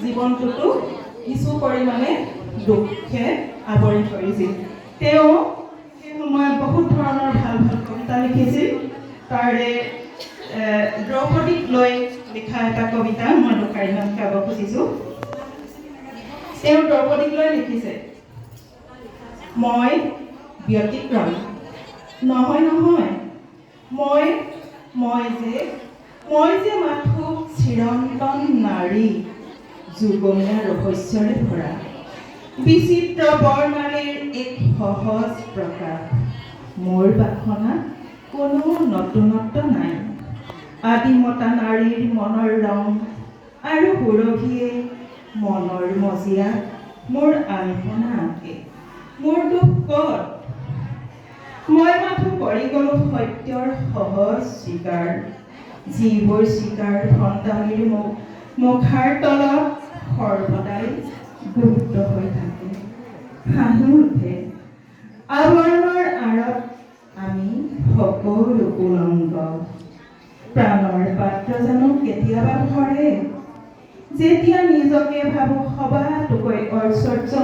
জীৱনটোতো কিছু পৰিমাণে দুখে আৱৰি ধৰিছিল। তেওঁ সেই সময়ত বহুত ধৰণৰ ভাল ভাল কবিতা লিখিছিল। তাৰে দ্ৰৌপদীক লৈ লিখা এটা কবিতা মই দুষাৰিমান গাব খুজিছোঁ। তেওঁ দ্ৰৌপদীক লৈ লিখিছে, মই ব্যতিক্ৰম নহয় নহয়, মই যে মাথো চিৰন্তন নাৰী, যুগমীয়া ৰহস্যৰে ভৰা, বিচিত্ৰ বৰ্ণালীৰ এক সহজ প্ৰকাশ। মোৰ বাসনাত কোনো নতুনত্ব নাই, আদিমতা নাৰীৰ মনৰ ৰং আৰু সুৰভিয়ে মনৰ মজিয়াত মোৰ আলপনা আঁকে। মোৰ দুখ ক'ত? মই মাথো কৰি গলো সত্যৰ সহজ স্বীকাৰ, যিবোৰ স্বীকাৰ সন্তানীৰ মুখাৰ তলত সৰ্বদাই গুপ্ত হৈ থাকে। হাঁহি উঠে আৱৰণৰ আঁৰত আমি সকলো উলংগ, প্ৰাণৰ পাত্ৰ জানো কেতিয়াবা ভৰে, যেতিয়া নিজকে ভাবো সবাতোকৈ ঐশ্বৰ্যমণ্ডিত